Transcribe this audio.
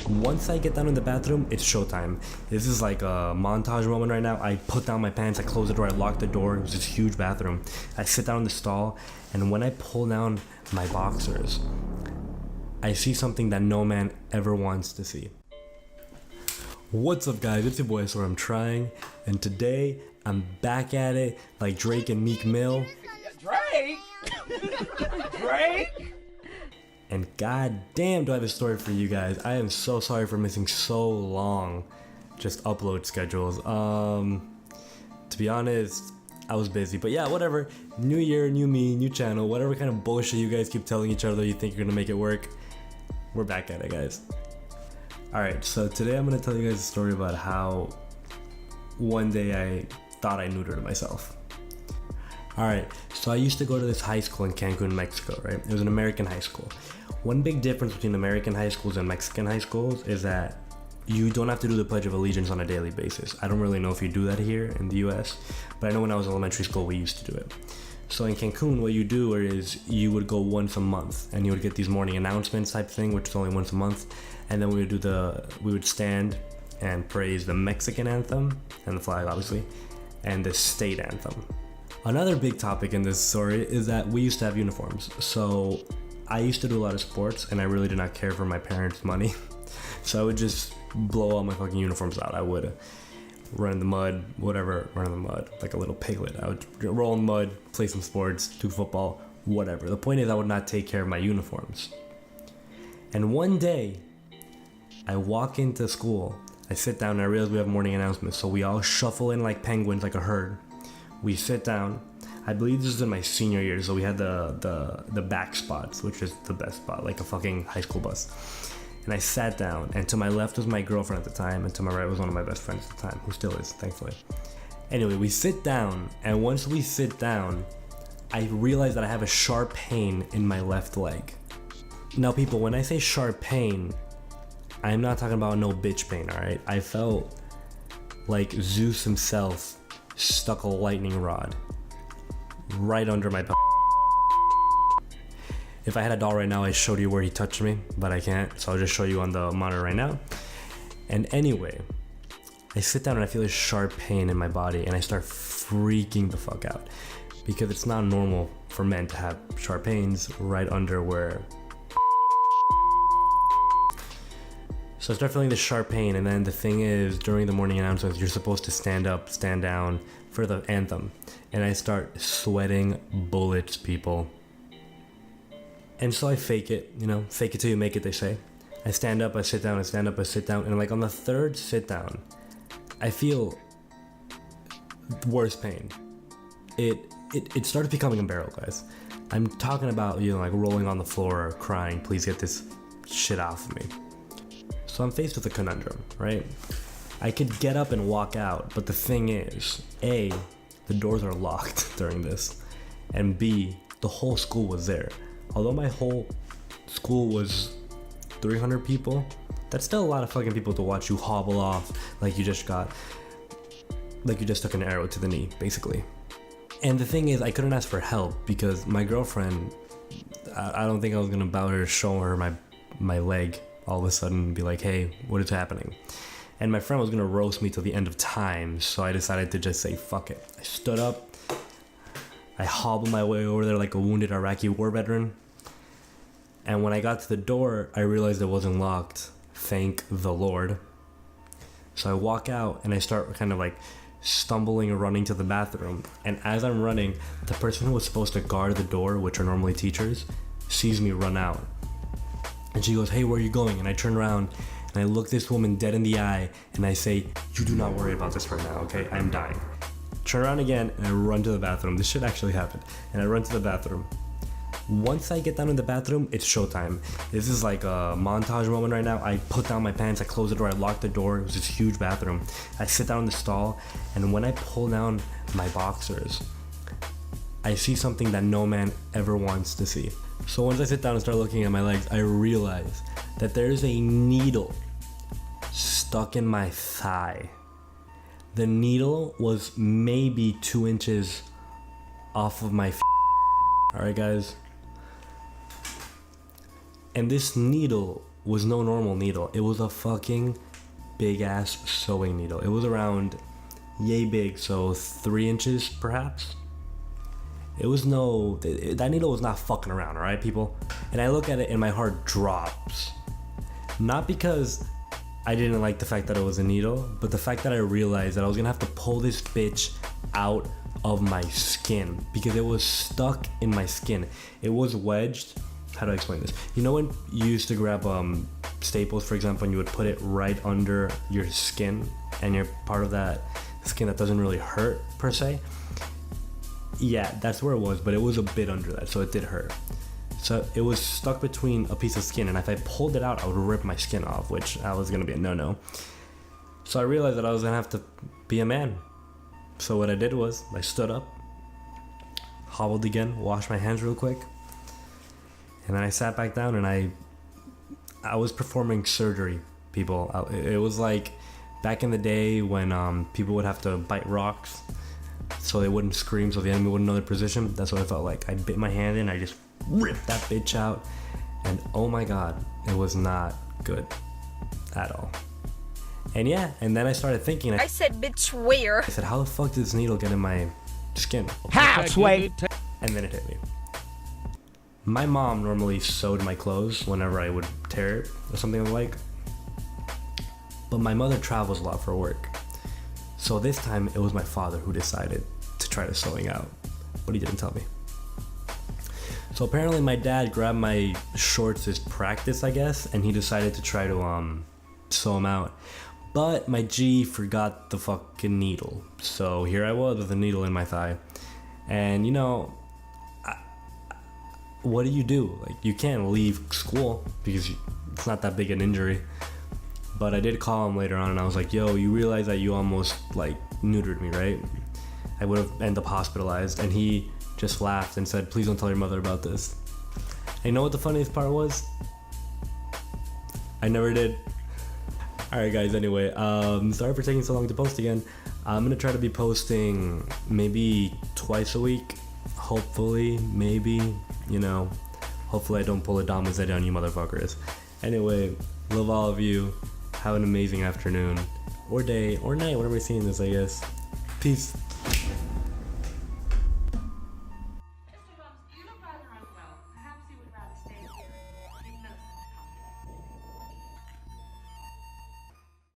Once I get down in the bathroom, it's showtime. This is like a montage moment right now. I put down my pants, I close the door, I lock the door. It was this huge bathroom. I sit down in the stall, and when I pull down my boxers, I see something that no man ever wants to see. What's up, guys? It's your boy, so I'm trying, and today I'm back at it like Drake and Meek Mill. Drake? Drake? And god damn, do I have a story for you guys. I am so sorry for missing so long just upload schedules. To be honest, I was busy, but yeah, whatever. New year, new me, new channel, whatever kind of bullshit you guys keep telling each other you think you're gonna make it work. We're back at it, guys. Alright, so today I'm gonna tell you guys a story about how one day I thought I neutered myself. Alright, so I used to go to this high school in Cancun, Mexico, right? It was an American high school. One big difference between American high schools and Mexican high schools is that you don't have to do the Pledge of Allegiance on a daily basis. I don't really know if you do that here in the US, but I know when I was in elementary school we used to do it. So in Cancun, what you do is you would go once a month and you would get these morning announcements type thing, which is only once a month, and then we would stand and praise the Mexican anthem and the flag, obviously, and the state anthem. Another big topic in this story is that we used to have uniforms. So I used to do a lot of sports and I really did not care for my parents' money. So I would just blow all my fucking uniforms out. I would run in the mud, whatever, run in the mud, like a little piglet. I would roll in the mud, play some sports, do football, whatever. The point is I would not take care of my uniforms. And one day, I walk into school, I sit down and I realize we have morning announcements. So we all shuffle in like penguins, like a herd. We sit down. I believe this is in my senior year, so we had the back spots, which is the best spot, like a fucking high school bus. And I sat down, and to my left was my girlfriend at the time, and to my right was one of my best friends at the time, who still is, thankfully. Anyway, we sit down, and once we sit down, I realize that I have a sharp pain in my left leg. Now, people, when I say sharp pain, I'm not talking about no bitch pain, alright? I felt like Zeus himself stuck a lightning rod right under my belt. If I had a doll right now, I'd show you where he touched me, but I can't, so I'll just show you on the monitor right now. And anyway, I sit down and I feel a sharp pain in my body and I start freaking the fuck out because it's not normal for men to have sharp pains right under where. So I start feeling this sharp pain, and then the thing is, during the morning announcements, you're supposed to stand up, stand down for the anthem. And I start sweating bullets, people. And so I fake it, fake it till you make it, they say. I stand up, I sit down, I stand up, I sit down, and like on the third sit down, I feel worse pain. It started becoming unbearable, guys. I'm talking about, like rolling on the floor, crying, please get this shit off of me. So I'm faced with a conundrum, right? I could get up and walk out, but the thing is, A, the doors are locked during this, and B, the whole school was there. Although my whole school was 300 people, that's still a lot of fucking people to watch you hobble off like you just took an arrow to the knee, basically. And the thing is, I couldn't ask for help because my girlfriend, I don't think I was gonna bow her, show her my leg all of a sudden and be like, hey, what is happening? And my friend was gonna roast me till the end of time, so I decided to just say fuck it. I stood up, I hobbled my way over there like a wounded Iraqi war veteran, and when I got to the door, I realized it wasn't locked, thank the Lord. So I walk out and I start kind of like stumbling and running to the bathroom, and as I'm running, the person who was supposed to guard the door, which are normally teachers, sees me run out. And she goes, hey, where are you going? And I turn around and I look this woman dead in the eye and I say, you do not worry about this right now, okay? I'm dying. Turn around again and I run to the bathroom. This shit actually happened. And I run to the bathroom. Once I get down in the bathroom, it's showtime. This is like a montage moment right now. I put down my pants, I close the door, I lock the door. It was this huge bathroom. I sit down in the stall, and when I pull down my boxers, I see something that no man ever wants to see. So once I sit down and start looking at my legs, I realize that there's a needle stuck in my thigh. The needle was maybe 2 inches off of my Alright, guys? And this needle was no normal needle. It was a fucking big ass sewing needle. It was around yay big, so 3 inches perhaps. It was that needle was not fucking around, alright, people? And I look at it and my heart drops. Not because I didn't like the fact that it was a needle, but the fact that I realized that I was gonna have to pull this bitch out of my skin because it was stuck in my skin. It was wedged. How do I explain this? You know when you used to grab staples, for example, and you would put it right under your skin and you're part of that skin that doesn't really hurt per se? Yeah, that's where it was, but it was a bit under that, so it did hurt. So it was stuck between a piece of skin, and if I pulled it out, I would rip my skin off, which that was gonna be a no-no. So I realized that I was gonna have to be a man. So what I did was, I stood up, hobbled again, washed my hands real quick, and then I sat back down and I was performing surgery, people. It was like back in the day when people would have to bite rocks so they wouldn't scream, so the enemy wouldn't know their position. That's what it felt like. I bit my hand in, I just ripped that bitch out, and oh my god, it was not good at all. And yeah, and then I started thinking. I said, bitch, where? I said, how the fuck did this needle get in my skin? How, Sway? And then it hit me. My mom normally sewed my clothes whenever I would tear it or something of the like. But my mother travels a lot for work. So this time it was my father who decided to try the sewing out, but he didn't tell me. So apparently my dad grabbed my shorts as practice, I guess, and he decided to try to sew them out. But my G forgot the fucking needle. So here I was with a needle in my thigh. And you know, what do? Like, you can't leave school because it's not that big an injury. But I did call him later on and I was like, yo, you realize that you almost like neutered me, right? I would have ended up hospitalized. And he just laughed and said, please don't tell your mother about this. And you know what the funniest part was? I never did. Alright guys, anyway, sorry for taking so long to post again. I'm gonna try to be posting maybe twice a week. Hopefully, maybe, you know. Hopefully I don't pull a Dom Mazzetti on you motherfuckers. Anyway, love all of you. Have an amazing afternoon, or day, or night, whenever you're seeing this, I guess. Peace.